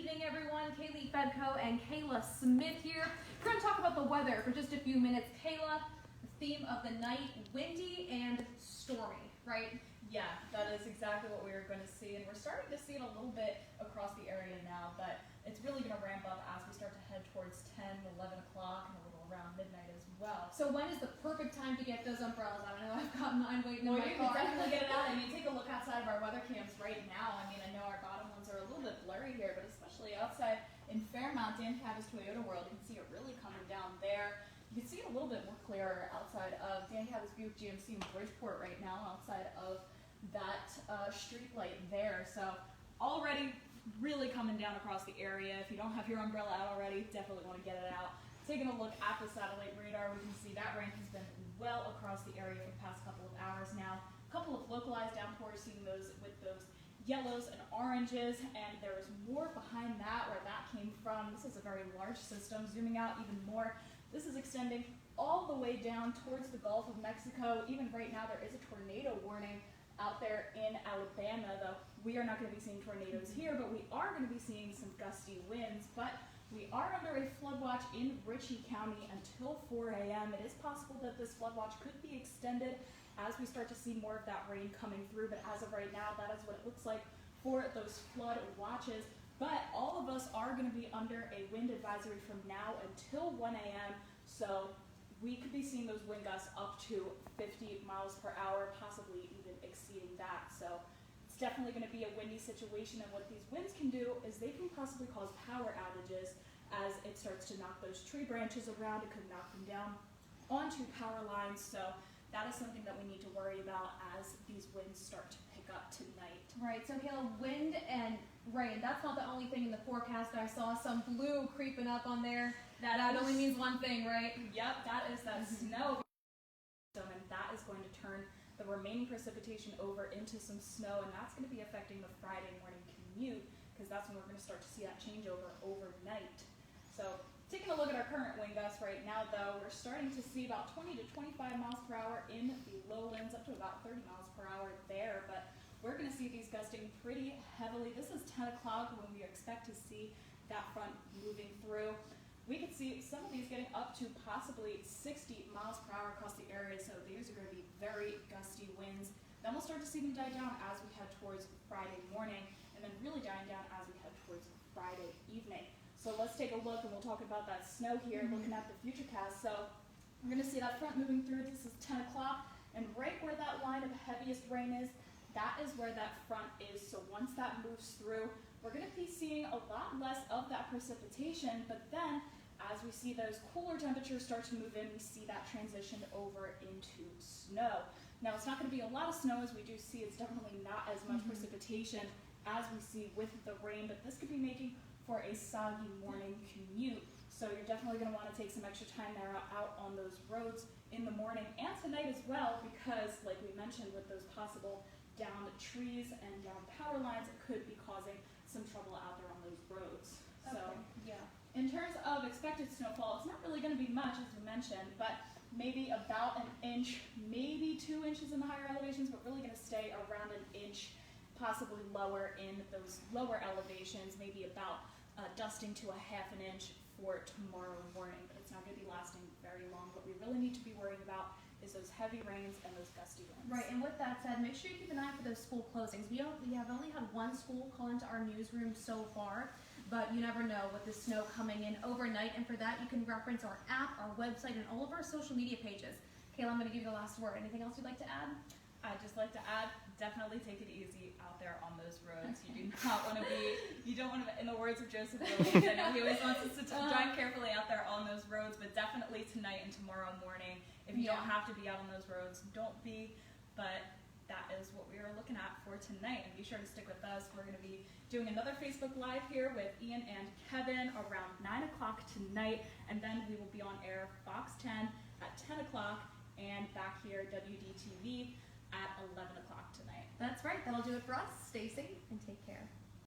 evening, everyone. Kayla Fedco and Kayla Smith here. We're going to talk about the weather for just a few minutes. Kayla, the theme of the night, windy and stormy, right? Yeah, that is exactly what we are going to see, and we're starting to see it a little bit across the area now, but it's really going to ramp up as we start to head towards 10, 11 o'clock, and a little around midnight as well. So when is the perfect time to get those umbrellas out? I know I've got mine waiting in my you car. can definitely get it out. I mean, take a look outside of our weather cams right now. I mean, I know our bottom ones are a little bit blurry here, but especially outside in Fairmount, Dan Cabot's Toyota World, you can see it really coming down there. You can see it a little bit more clearer outside of Dan Cabot's Buick GMC in Bridgeport right now, outside of that street light there. So already really coming down across the area. If you don't have your umbrella out already, definitely want to get it out. Taking a look at the satellite radar, we can see that rain has been well across the area for the past couple of hours now. A couple of localized downpours, seeing those with those yellows and oranges, and there is more behind that where that came from. This is a very large system. Zooming out even more, this is extending all the way down towards the Gulf of Mexico. Even right now there is a tornado warning out there in Alabama, though we are not going to be seeing tornadoes here, but we are going to be seeing some gusty winds. But we are under a flood watch in Ritchie County until 4 a.m. It is possible that this flood watch could be extended as we start to see more of that rain coming through, but as of right now, that is what it looks like for those flood watches. But all of us are going to be under a wind advisory from now until 1 a.m., so we could be seeing those wind gusts up to 50 miles per hour, possibly even exceeding that. So it's definitely going to be a windy situation, and what these winds can do is they can possibly cause power outages as it starts to knock those tree branches around. It could knock them down onto power lines. So that is something that we need to worry about as these winds start to pick up tonight. Right, so Kayla, wind and rain, that's not the only thing in the forecast. I saw some blue creeping up on there. That only means one thing, right? Yep, that is that snow. And that is going to turn the remaining precipitation over into some snow, and that's going to be affecting the Friday morning commute, because that's when we're going to start to see that changeover overnight. So taking a look at our current wind gusts right now, though, we're starting to see about 20 to 25 miles per hour in the lowlands, up to about 30 miles per hour there, but we're going to see these gusting pretty heavily. This is 10 o'clock when we expect to see that front moving through. We could see some of these getting up to possibly 60 miles per hour across the area, so these are going to be very gusty winds. Then we'll start to see them die down as we head towards Friday morning, and then really dying down as we head towards Friday evening. So let's take a look, and we'll talk about that snow here, looking at the futurecast. So we're going to see that front moving through. This is 10 o'clock, and right where that line of heaviest rain is, that is where that front is. So once that moves through, we're going to be seeing a lot less of that precipitation, but then as we see those cooler temperatures start to move in, we see that transition over into snow. Now, it's not going to be a lot of snow, as we do see it's definitely not as much precipitation as we see with the rain, but this could be making for a soggy morning commute. So you're definitely going to want to take some extra time there out on those roads in the morning and tonight as well, because like we mentioned, with those possible downed trees and down power lines, it could be causing some trouble out there on those roads. So yeah. In terms of expected snowfall, it's not really going to be much, as we mentioned, but maybe about an inch, maybe 2 inches in the higher elevations, but really going to stay around an inch, possibly lower in those lower elevations, maybe about dusting to a half an inch for tomorrow morning, but it's not going to be lasting very long. What we really need to be worrying about is those heavy rains and those gusty winds. Right, and with that said, make sure you keep an eye for those school closings. We have only had one school call into our newsroom so far, but you never know with the snow coming in overnight, and for that you can reference our app, our website, and all of our social media pages. Kayla, I'm going to give you the last word. Anything else you'd like to add? I'd just like to add, definitely take it easy out there on those roads. You do not want to be, you don't want to, in the words of Joseph Williams, I know he always wants us to drive carefully out there on those roads, but definitely tonight and tomorrow morning, if you don't have to be out on those roads, don't be, but that is what we are looking at for tonight, and be sure to stick with us. We're going to be doing another Facebook Live here with Ian and Kevin around 9 o'clock tonight, and then we will be on air Fox 10 at 10 o'clock, and back here WDTV at 11 o'clock tonight. That's right. That'll do it for us. Stay safe and take care.